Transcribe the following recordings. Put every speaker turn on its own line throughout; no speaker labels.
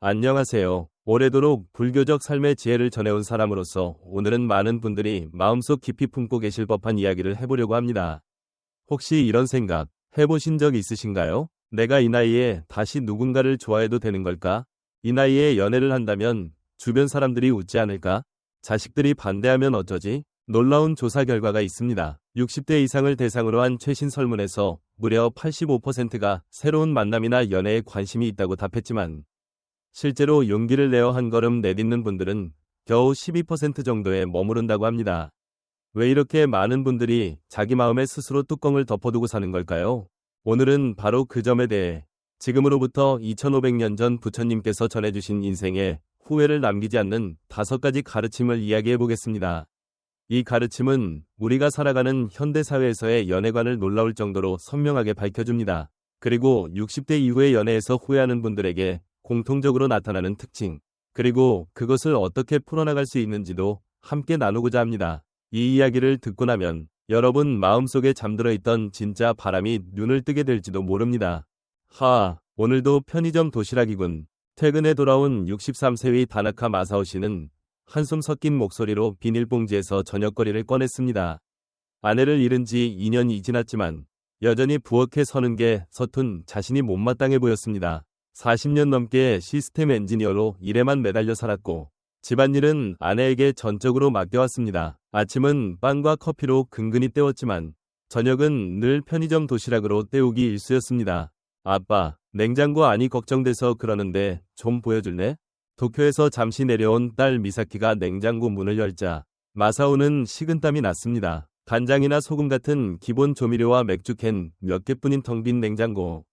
안녕하세요. 오래도록 불교적 삶의 지혜를 전해온 사람으로서 오늘은 많은 분들이 마음속 깊이 품고 계실 법한 이야기를 해보려고 합니다. 혹시 이런 생각 해보신 적 있으신가요? 내가 이 나이에 다시 누군가를 좋아해도 되는 걸까? 이 나이에 연애를 한다면 주변 사람들이 웃지 않을까? 자식들이 반대하면 어쩌지? 놀라운 조사 결과가 있습니다. 60대 이상을 대상으로 한 최신 설문에서 무려 85%가 새로운 만남이나 연애에 관심이 있다고 답했지만 실제로 용기를 내어 한 걸음 내딛는 분들은 겨우 12% 정도에 머무른다고 합니다. 왜 이렇게 많은 분들이 자기 마음에 스스로 뚜껑을 덮어두고 사는 걸까요? 오늘은 바로 그 점에 대해 지금으로부터 2500년 전 부처님께서 전해주신 인생에 후회를 남기지 않는 5가지 가르침을 이야기해 보겠습니다. 이 가르침은 우리가 살아가는 현대사회에서의 연애관을 놀라울 정도로 선명하게 밝혀줍니다. 그리고 60대 이후의 연애에서 후회하는 분들에게 공통적으로 나타나는 특징, 그리고 그것을 어떻게 풀어나갈 수 있는지도 함께 나누고자 합니다. 이 이야기를 듣고 나면 여러분 마음속에 잠들어 있던 진짜 바람이 눈을 뜨게 될지도 모릅니다. 오늘도 편의점 도시락이군. 퇴근에 돌아온 63세의 다나카 마사오 씨는 한숨 섞인 목소리로 비닐봉지에서 저녁거리를 꺼냈습니다. 아내를 잃은 지 2년이 지났지만 여전히 부엌에 서는 게 서툰 자신이 못마땅해 보였습니다. 40년 넘게 시스템 엔지니어로 일에만 매달려 살았고 집안일은 아내에게 전적으로 맡겨왔습니다. 아침은 빵과 커피로 근근히 때웠지만 저녁은 늘 편의점 도시락으로 때우기 일쑤였습니다. 아빠, 냉장고 안이 걱정돼서 그러는데 좀 보여줄래? 도쿄에서 잠시 내려온 딸 미사키가 냉장고 문을 열자 마사오는 식은땀이 났습니다. 간장이나 소금 같은 기본 조미료와 맥주캔 몇 개뿐인 텅 빈 냉장고.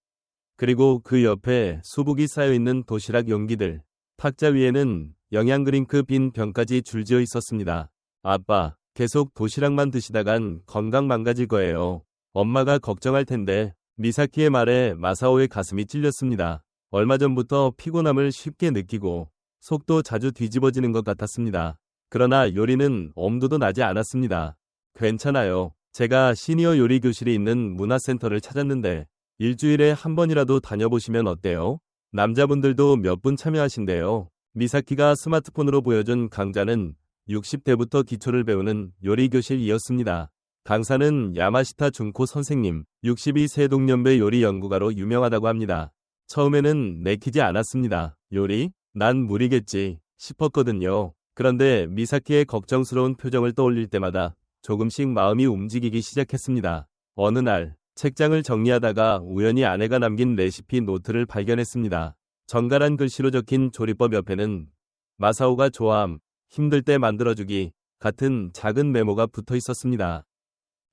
그리고 그 옆에 수북이 쌓여있는 도시락 용기들, 탁자 위에는 영양드링크 빈 병까지 줄지어 있었습니다. 아빠, 계속 도시락만 드시다간 건강 망가질 거예요. 엄마가 걱정할 텐데. 미사키의 말에 마사오의 가슴이 찔렸습니다. 얼마 전부터 피곤함을 쉽게 느끼고 속도 자주 뒤집어지는 것 같았습니다. 그러나 요리는 엄두도 나지 않았습니다. 괜찮아요. 제가 시니어 요리 교실이 있는 문화센터를 찾았는데 일주일에 한 번이라도 다녀보시면 어때요? 남자분들도 몇 분 참여하신대요. 미사키가 스마트폰으로 보여준 강좌는 60대부터 기초를 배우는 요리교실이었습니다. 강사는 야마시타 준코 선생님, 62세 동년배 요리 연구가로 유명하다고 합니다. 처음에는 내키지 않았습니다. 요리? 난 무리겠지 싶었거든요. 그런데 미사키의 걱정스러운 표정을 떠올릴 때마다 조금씩 마음이 움직이기 시작했습니다. 어느 날 책장을 정리하다가 우연히 아내가 남긴 레시피 노트를 발견했습니다. 정갈한 글씨로 적힌 조리법 옆에는 마사오가 좋아함, 힘들 때 만들어주기 같은 작은 메모가 붙어 있었습니다.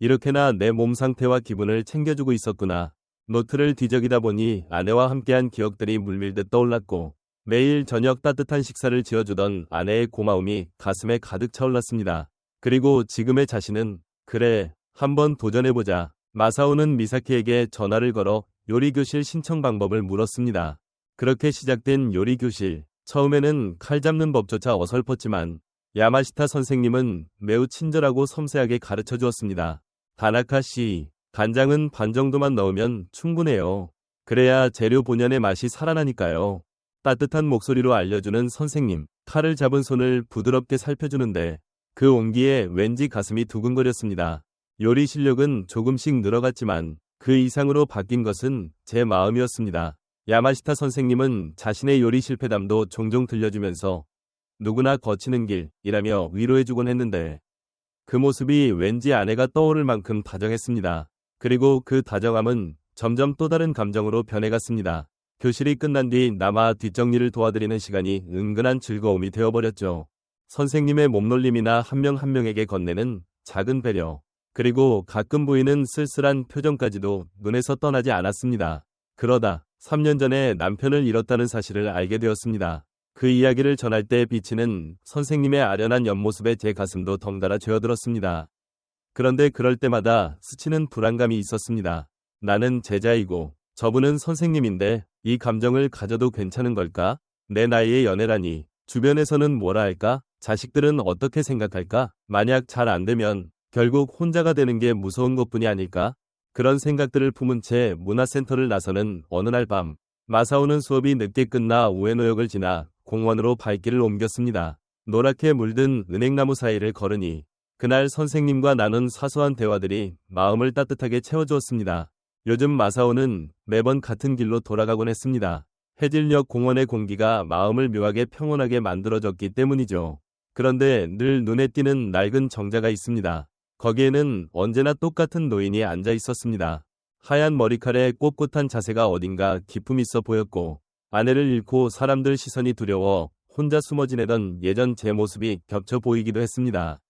이렇게나 내 몸 상태와 기분을 챙겨주고 있었구나. 노트를 뒤적이다 보니 아내와 함께한 기억들이 물밀듯 떠올랐고 매일 저녁 따뜻한 식사를 지어주던 아내의 고마움이 가슴에 가득 차올랐습니다. 그리고 지금의 자신은 그래, 한번 도전해보자. 마사오는 미사키에게 전화를 걸어 요리교실 신청 방법을 물었습니다. 그렇게 시작된 요리교실. 처음에는 칼 잡는 법조차 어설펐지만 야마시타 선생님은 매우 친절하고 섬세하게 가르쳐 주었습니다. 다나카 씨, 간장은 반 정도만 넣으면 충분해요. 그래야 재료 본연의 맛이 살아나니까요. 따뜻한 목소리로 알려주는 선생님. 칼을 잡은 손을 부드럽게 살펴주는데 그 온기에 왠지 가슴이 두근거렸습니다. 요리 실력은 조금씩 늘어갔지만 그 이상으로 바뀐 것은 제 마음이었습니다. 야마시타 선생님은 자신의 요리 실패담도 종종 들려주면서 누구나 거치는 길이라며 위로해주곤 했는데 그 모습이 왠지 아내가 떠오를 만큼 다정했습니다. 그리고 그 다정함은 점점 또 다른 감정으로 변해갔습니다. 교실이 끝난 뒤 남아 뒷정리를 도와드리는 시간이 은근한 즐거움이 되어버렸죠. 선생님의 몸놀림이나 한 명 한 명에게 건네는 작은 배려, 그리고 가끔 보이는 쓸쓸한 표정까지도 눈에서 떠나지 않았습니다. 그러다 3년 전에 남편을 잃었다는 사실을 알게 되었습니다. 그 이야기를 전할 때 비치는 선생님의 아련한 옆모습에 제 가슴도 덩달아 죄어들었습니다. 그런데 그럴 때마다 스치는 불안감이 있었습니다. 나는 제자이고 저분은 선생님인데 이 감정을 가져도 괜찮은 걸까? 내 나이의 연애라니. 주변에서는 뭐라 할까? 자식들은 어떻게 생각할까? 만약 잘 안 되면 결국 혼자가 되는 게 무서운 것뿐이 아닐까? 그런 생각들을 품은 채 문화센터를 나서는 어느 날 밤, 마사오는 수업이 늦게 끝나 우에노역을 지나 공원으로 발길을 옮겼습니다. 노랗게 물든 은행나무 사이를 걸으니 그날 선생님과 나눈 사소한 대화들이 마음을 따뜻하게 채워주었습니다. 요즘 마사오는 매번 같은 길로 돌아가곤 했습니다. 해질녘 공원의 공기가 마음을 묘하게 평온하게 만들어졌기 때문이죠. 그런데 늘 눈에 띄는 낡은 정자가 있습니다. 거기에는 언제나 똑같은 노인이 앉아 있었습니다. 하얀 머리칼에 꼿꼿한 자세가 어딘가 기품 있어 보였고 아내를 잃고 사람들 시선이 두려워 혼자 숨어 지내던 예전 제 모습이 겹쳐 보이기도 했습니다.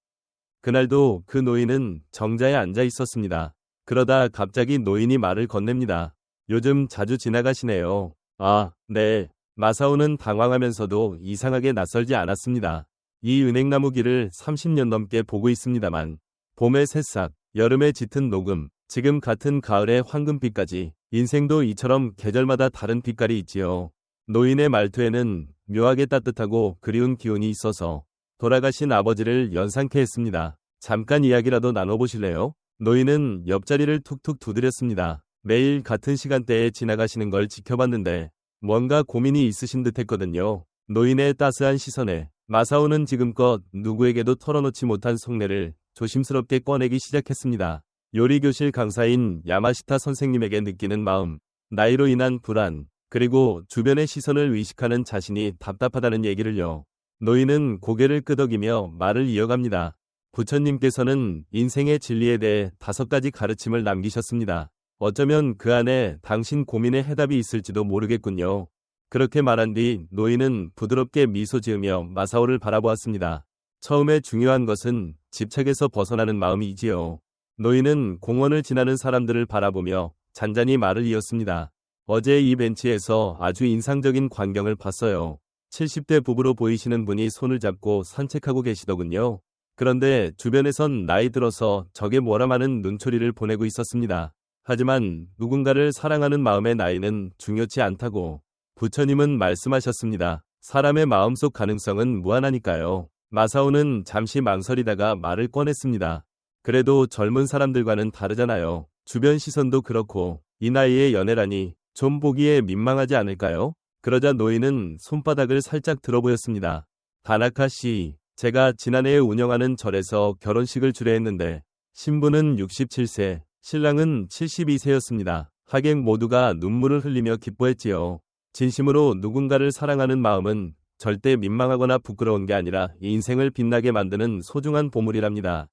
그날도 그 노인은 정자에 앉아 있었습니다. 그러다 갑자기 노인이 말을 건넵니다. 요즘 자주 지나가시네요. 아, 네. 마사오는 당황하면서도 이상하게 낯설지 않았습니다. 이 은행나무 길을 30년 넘게 보고 있습니다만 봄의 새싹, 여름의 짙은 녹음, 지금 같은 가을의 황금빛까지 인생도 이처럼 계절마다 다른 빛깔이 있지요. 노인의 말투에는 묘하게 따뜻하고 그리운 기운이 있어서 돌아가신 아버지를 연상케 했습니다. 잠깐 이야기라도 나눠보실래요? 노인은 옆자리를 툭툭 두드렸습니다. 매일 같은 시간대에 지나가시는 걸 지켜봤는데 뭔가 고민이 있으신 듯 했거든요. 노인의 따스한 시선에 마사오는 지금껏 누구에게도 털어놓지 못한 속내를 조심스럽게 꺼내기 시작했습니다. 요리교실 강사인 야마시타 선생님에게 느끼는 마음, 나이로 인한 불안, 그리고 주변의 시선을 의식하는 자신이 답답하다는 얘기를요. 노인은 고개를 끄덕이며 말을 이어갑니다. 부처님께서는 인생의 진리에 대해 5가지 가르침을 남기셨습니다. 어쩌면 그 안에 당신 고민의 해답이 있을지도 모르겠군요. 그렇게 말한 뒤 노인은 부드럽게 미소 지으며 마사오를 바라보았습니다. 처음에 중요한 것은 집착에서 벗어나는 마음이지요. 노인은 공원을 지나는 사람들을 바라보며 잔잔히 말을 이었습니다. 어제 이 벤치에서 아주 인상적인 광경을 봤어요. 70대 부부로 보이시는 분이 손을 잡고 산책하고 계시더군요. 그런데 주변에선 나이 들어서 적에 뭐라마는 눈초리를 보내고 있었습니다. 하지만 누군가를 사랑하는 마음의 나이는 중요치 않다고 부처님은 말씀하셨습니다. 사람의 마음속 가능성은 무한하니까요. 마사오는 잠시 망설이다가 말을 꺼냈습니다. 그래도 젊은 사람들과는 다르잖아요. 주변 시선도 그렇고 이 나이에 연애라니 좀 보기에 민망하지 않을까요? 그러자 노인은 손바닥을 살짝 들어보였습니다. 다나카 씨, 제가 지난해에 운영하는 절에서 결혼식을 주례했는데 신부는 67세, 신랑은 72세였습니다. 하객 모두가 눈물을 흘리며 기뻐했지요. 진심으로 누군가를 사랑하는 마음은 절대 민망하거나 부끄러운 게 아니라 인생을 빛나게 만드는 소중한 보물이랍니다.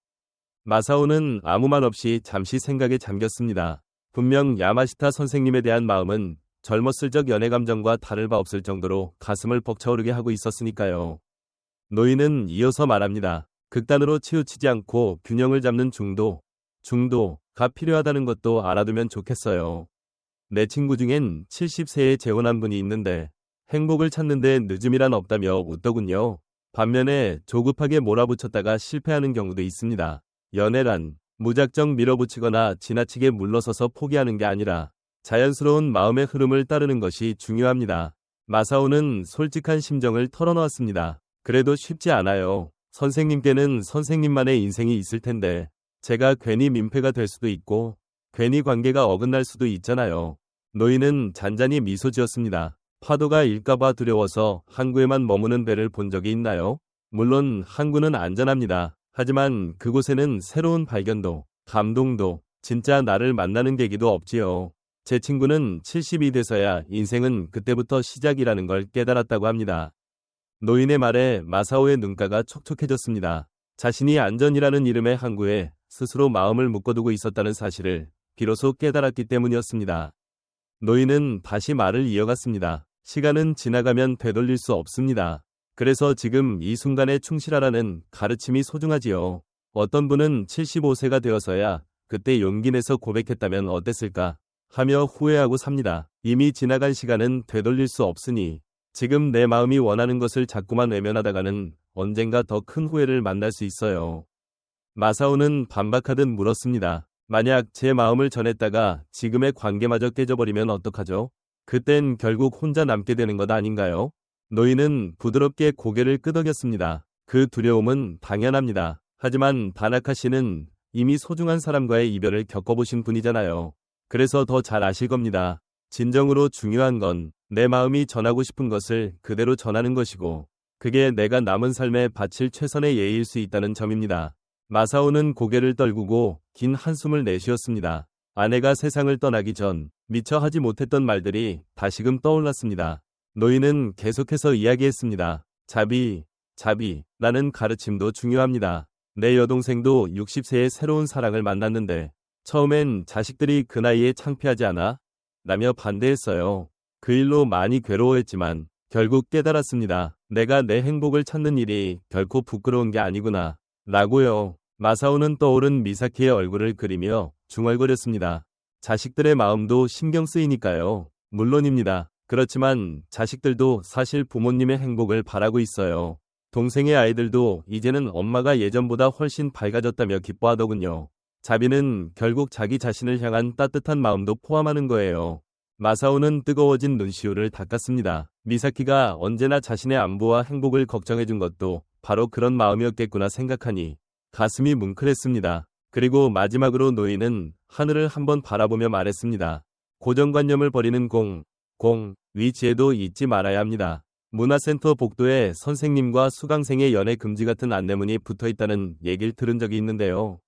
마사오는 아무 말 없이 잠시 생각에 잠겼습니다. 분명 야마시타 선생님에 대한 마음은 젊었을 적 연애 감정과 다를 바 없을 정도로 가슴을 벅차오르게 하고 있었으니까요. 노인은 이어서 말합니다. 극단으로 치우치지 않고 균형을 잡는 중도가 필요하다는 것도 알아두면 좋겠어요. 내 친구 중엔 70세에 재혼한 분이 있는데 행복을 찾는데 늦음이란 없다며 웃더군요. 반면에 조급하게 몰아붙였다가 실패하는 경우도 있습니다. 연애란 무작정 밀어붙이거나 지나치게 물러서서 포기하는 게 아니라 자연스러운 마음의 흐름을 따르는 것이 중요합니다. 마사오는 솔직한 심정을 털어놓았습니다. 그래도 쉽지 않아요. 선생님께는 선생님만의 인생이 있을 텐데 제가 괜히 민폐가 될 수도 있고 괜히 관계가 어긋날 수도 있잖아요. 노인은 잔잔히 미소 지었습니다. 파도가 일까봐 두려워서 항구에만 머무는 배를 본 적이 있나요? 물론 항구는 안전합니다. 하지만 그곳에는 새로운 발견도, 감동도, 진짜 나를 만나는 계기도 없지요. 제 친구는 70이 돼서야 인생은 그때부터 시작이라는 걸 깨달았다고 합니다. 노인의 말에 마사오의 눈가가 촉촉해졌습니다. 자신이 안전이라는 이름의 항구에 스스로 마음을 묶어두고 있었다는 사실을 비로소 깨달았기 때문이었습니다. 노인은 다시 말을 이어갔습니다. 시간은 지나가면 되돌릴 수 없습니다. 그래서 지금 이 순간에 충실하라는 가르침이 소중하지요. 어떤 분은 75세가 되어서야 그때 용기 내서 고백했다면 어땠을까 하며 후회하고 삽니다. 이미 지나간 시간은 되돌릴 수 없으니 지금 내 마음이 원하는 것을 자꾸만 외면하다가는 언젠가 더 큰 후회를 만날 수 있어요. 마사오는 반박하듯 물었습니다. 만약 제 마음을 전했다가 지금의 관계마저 깨져버리면 어떡하죠? 그땐 결국 혼자 남게 되는 것 아닌가요? 노인은 부드럽게 고개를 끄덕였습니다. 그 두려움은 당연합니다. 하지만 다나카 씨는 이미 소중한 사람과의 이별을 겪어보신 분이잖아요. 그래서 더 잘 아실 겁니다. 진정으로 중요한 건 내 마음이 전하고 싶은 것을 그대로 전하는 것이고, 그게 내가 남은 삶에 바칠 최선의 예의일 수 있다는 점입니다. 마사오는 고개를 떨구고 긴 한숨을 내쉬었습니다. 아내가 세상을 떠나기 전 미처 하지 못했던 말들이 다시금 떠올랐습니다. 노인은 계속해서 이야기했습니다. 자비, 라는 가르침도 중요합니다. 내 여동생도 60세에 새로운 사랑을 만났는데 처음엔 자식들이 그 나이에 창피하지 않아? 라며 반대했어요. 그 일로 많이 괴로워했지만 결국 깨달았습니다. 내가 내 행복을 찾는 일이 결코 부끄러운 게 아니구나. 라고요. 마사오는 떠오른 미사키의 얼굴을 그리며 중얼거렸습니다. 자식들의 마음도 신경 쓰이니까요. 물론입니다. 그렇지만 자식들도 사실 부모님의 행복을 바라고 있어요. 동생의 아이들도 이제는 엄마가 예전보다 훨씬 밝아졌다며 기뻐하더군요. 자비는 결국 자기 자신을 향한 따뜻한 마음도 포함하는 거예요. 마사오는 뜨거워진 눈시울을 닦았습니다. 미사키가 언제나 자신의 안부와 행복을 걱정해준 것도 바로 그런 마음이었겠구나 생각하니 가슴이 뭉클했습니다. 그리고 마지막으로 노인은 하늘을 한번 바라보며 말했습니다. 고정관념을 버리는 위치에도 잊지 말아야 합니다. 문화센터 복도에 선생님과 수강생의 연애 금지 같은 안내문이 붙어있다는 얘기를 들은 적이 있는데요.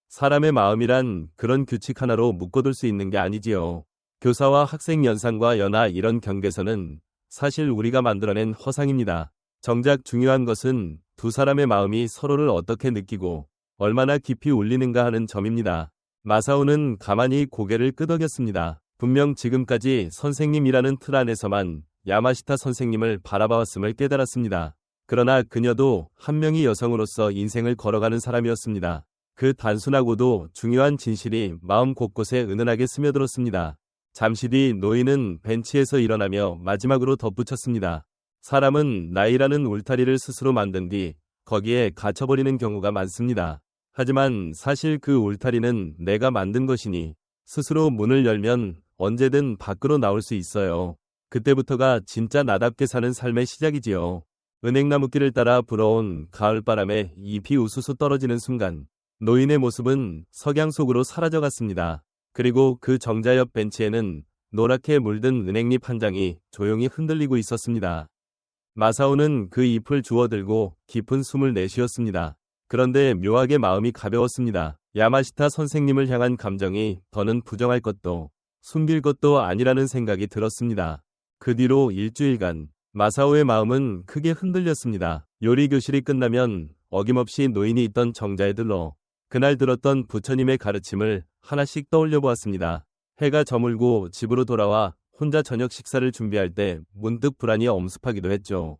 사람의 마음이란 그런 규칙 하나로 묶어둘 수 있는 게 아니지요. 교사와 학생 연상과 연하 이런 경계선은 사실 우리가 만들어낸 허상입니다. 정작 중요한 것은 두 사람의 마음이 서로를 어떻게 느끼고 얼마나 깊이 울리는가 하는 점입니다. 마사오는 가만히 고개를 끄덕였습니다. 분명 지금까지 선생님이라는 틀 안에서만 야마시타 선생님을 바라봐왔음을 깨달았습니다. 그러나 그녀도 한 명의 여성으로서 인생을 걸어가는 사람이었습니다. 그 단순하고도 중요한 진실이 마음 곳곳에 은은하게 스며들었습니다. 잠시 뒤 노인은 벤치에서 일어나며 마지막으로 덧붙였습니다. 사람은 나이라는 울타리를 스스로 만든 뒤 거기에 갇혀버리는 경우가 많습니다. 하지만 사실 그 울타리는 내가 만든 것이니 스스로 문을 열면 언제든 밖으로 나올 수 있어요. 그때부터가 진짜 나답게 사는 삶의 시작이지요. 은행나무길을 따라 불어온 가을바람에 잎이 우수수 떨어지는 순간 노인의 모습은 석양 속으로 사라져갔습니다. 그리고 그 정자 옆 벤치에는 노랗게 물든 은행잎 한 장이 조용히 흔들리고 있었습니다. 마사오는 그 잎을 주워들고 깊은 숨을 내쉬었습니다. 그런데 묘하게 마음이 가벼웠습니다. 야마시타 선생님을 향한 감정이 더는 부정할 것도 숨길 것도 아니라는 생각이 들었습니다. 그 뒤로 일주일간 마사오의 마음은 크게 흔들렸습니다. 요리 교실이 끝나면 어김없이 노인이 있던 정자에 들러 그날 들었던 부처님의 가르침을 하나씩 떠올려 보았습니다. 해가 저물고 집으로 돌아와 혼자 저녁 식사를 준비할 때 문득 불안이 엄습하기도 했죠.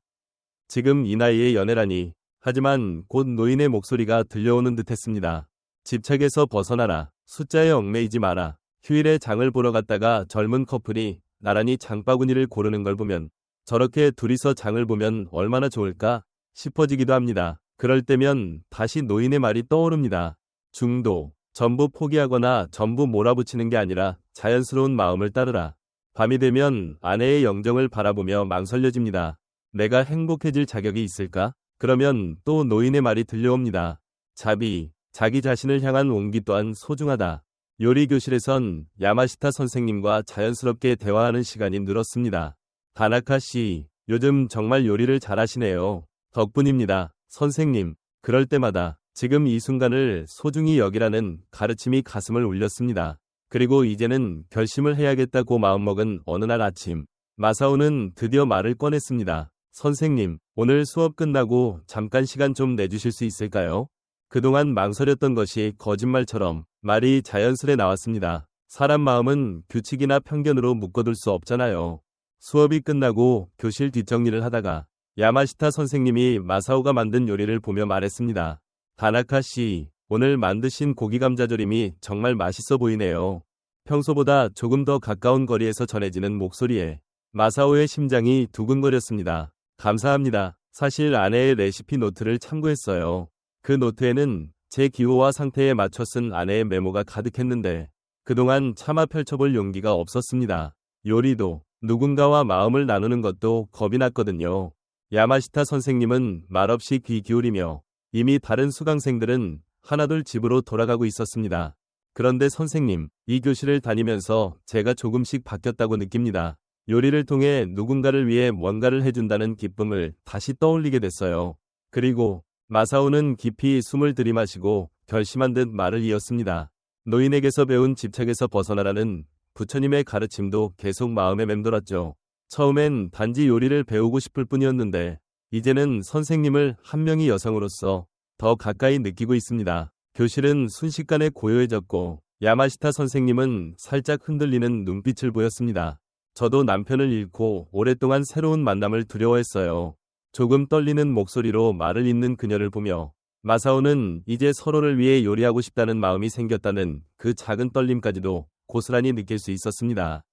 지금 이 나이에 연애라니. 하지만 곧 노인의 목소리가 들려오는 듯했습니다. 집착에서 벗어나라. 숫자에 얽매이지 마라. 휴일에 장을 보러 갔다가 젊은 커플이 나란히 장바구니를 고르는 걸 보면 저렇게 둘이서 장을 보면 얼마나 좋을까 싶어지기도 합니다. 그럴 때면 다시 노인의 말이 떠오릅니다. 중도. 전부 포기하거나 전부 몰아붙이는 게 아니라 자연스러운 마음을 따르라. 밤이 되면 아내의 영정을 바라보며 망설여집니다. 내가 행복해질 자격이 있을까? 그러면 또 노인의 말이 들려옵니다. 자기 자신을 향한 온기 또한 소중하다. 요리 교실에선 야마시타 선생님과 자연스럽게 대화하는 시간이 늘었습니다. 다나카 씨, 요즘 정말 요리를 잘하시네요. 덕분입니다. 선생님. 그럴 때마다 지금 이 순간을 소중히 여기라는 가르침이 가슴을 울렸습니다. 그리고 이제는 결심을 해야겠다고 마음먹은 어느 날 아침, 마사오는 드디어 말을 꺼냈습니다. 선생님, 오늘 수업 끝나고 잠깐 시간 좀 내주실 수 있을까요? 그동안 망설였던 것이 거짓말처럼 말이 자연스레 나왔습니다. 사람 마음은 규칙이나 편견으로 묶어둘 수 없잖아요. 수업이 끝나고 교실 뒷정리를 하다가 야마시타 선생님이 마사오가 만든 요리를 보며 말했습니다. 다나카 씨, 오늘 만드신 고기 감자조림이 정말 맛있어 보이네요. 평소보다 조금 더 가까운 거리에서 전해지는 목소리에 마사오의 심장이 두근거렸습니다. 감사합니다. 사실 아내의 레시피 노트를 참고했어요. 그 노트에는 제 기호와 상태에 맞춰 쓴 아내의 메모가 가득했는데 그동안 차마 펼쳐볼 용기가 없었습니다. 요리도 누군가와 마음을 나누는 것도 겁이 났거든요. 야마시타 선생님은 말없이 귀 기울이며 이미 다른 수강생들은 하나둘 집으로 돌아가고 있었습니다. 그런데 선생님, 이 교실을 다니면서 제가 조금씩 바뀌었다고 느낍니다. 요리를 통해 누군가를 위해 뭔가를 해준다는 기쁨을 다시 떠올리게 됐어요. 그리고 마사오는 깊이 숨을 들이마시고 결심한 듯 말을 이었습니다. 노인에게서 배운 집착에서 벗어나라는 부처님의 가르침도 계속 마음에 맴돌았죠. 처음엔 단지 요리를 배우고 싶을 뿐이었는데 이제는 선생님을 한 명의 여성으로서 더 가까이 느끼고 있습니다. 교실은 순식간에 고요해졌고 야마시타 선생님은 살짝 흔들리는 눈빛을 보였습니다. 저도 남편을 잃고 오랫동안 새로운 만남을 두려워했어요. 조금 떨리는 목소리로 말을 잇는 그녀를 보며 마사오는 이제 서로를 위해 요리하고 싶다는 마음이 생겼다는 그 작은 떨림까지도 고스란히 느낄 수 있었습니다.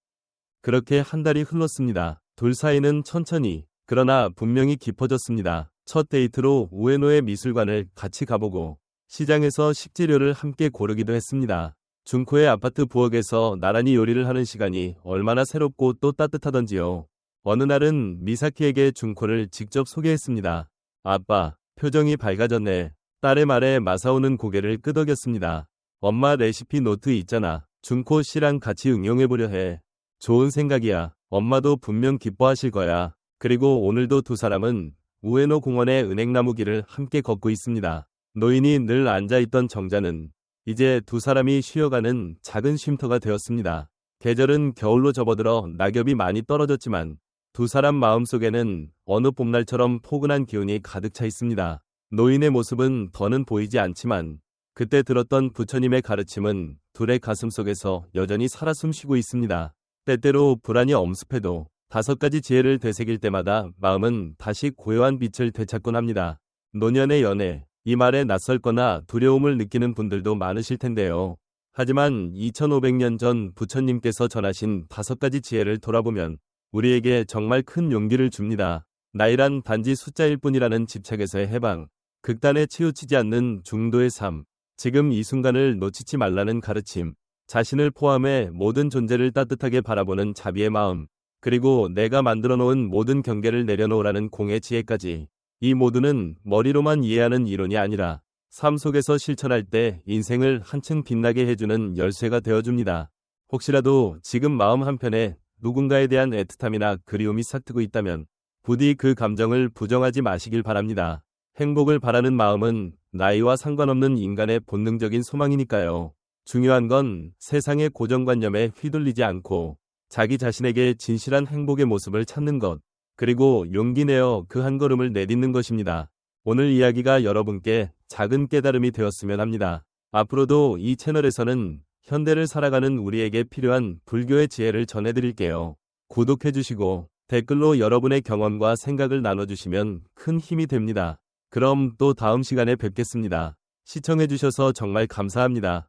그렇게 한 달이 흘렀습니다. 둘 사이는 천천히 그러나 분명히 깊어졌습니다. 첫 데이트로 우에노의 미술관을 같이 가보고 시장에서 식재료를 함께 고르기도 했습니다. 준코의 아파트 부엌에서 나란히 요리를 하는 시간이 얼마나 새롭고 또 따뜻하던지요. 어느 날은 미사키에게 준코를 직접 소개했습니다. 아빠, 표정이 밝아졌네. 딸의 말에 마사오는 고개를 끄덕였습니다. 엄마 레시피 노트 있잖아. 준코 씨랑 같이 응용해보려 해. 좋은 생각이야. 엄마도 분명 기뻐하실 거야. 그리고 오늘도 두 사람은 우에노 공원의 은행나무 길을 함께 걷고 있습니다. 노인이 늘 앉아있던 정자는 이제 두 사람이 쉬어가는 작은 쉼터가 되었습니다. 계절은 겨울로 접어들어 낙엽이 많이 떨어졌지만 두 사람 마음속에는 어느 봄날처럼 포근한 기운이 가득 차 있습니다. 노인의 모습은 더는 보이지 않지만 그때 들었던 부처님의 가르침은 둘의 가슴속에서 여전히 살아 숨쉬고 있습니다. 때때로 불안이 엄습해도 5가지 지혜를 되새길 때마다 마음은 다시 고요한 빛을 되찾곤 합니다. 노년의 연애, 이 말에 낯설거나 두려움을 느끼는 분들도 많으실 텐데요. 하지만 2500년 전 부처님께서 전하신 5가지 지혜를 돌아보면 우리에게 정말 큰 용기를 줍니다. 나이란 단지 숫자일 뿐이라는 집착에서의 해방, 극단에 치우치지 않는 중도의 삶, 지금 이 순간을 놓치지 말라는 가르침, 자신을 포함해 모든 존재를 따뜻하게 바라보는 자비의 마음, 그리고 내가 만들어 놓은 모든 경계를 내려놓으라는 공의 지혜까지. 이 모두는 머리로만 이해하는 이론이 아니라 삶 속에서 실천할 때 인생을 한층 빛나게 해주는 열쇠가 되어줍니다. 혹시라도 지금 마음 한편에 누군가에 대한 애틋함이나 그리움이 싹트고 있다면 부디 그 감정을 부정하지 마시길 바랍니다. 행복을 바라는 마음은 나이와 상관없는 인간의 본능적인 소망이니까요. 중요한 건 세상의 고정관념에 휘둘리지 않고 자기 자신에게 진실한 행복의 모습을 찾는 것, 그리고 용기 내어 그 한 걸음을 내딛는 것입니다. 오늘 이야기가 여러분께 작은 깨달음이 되었으면 합니다. 앞으로도 이 채널에서는 현대를 살아가는 우리에게 필요한 불교의 지혜를 전해드릴게요. 구독해주시고 댓글로 여러분의 경험과 생각을 나눠주시면 큰 힘이 됩니다. 그럼 또 다음 시간에 뵙겠습니다. 시청해주셔서 정말 감사합니다.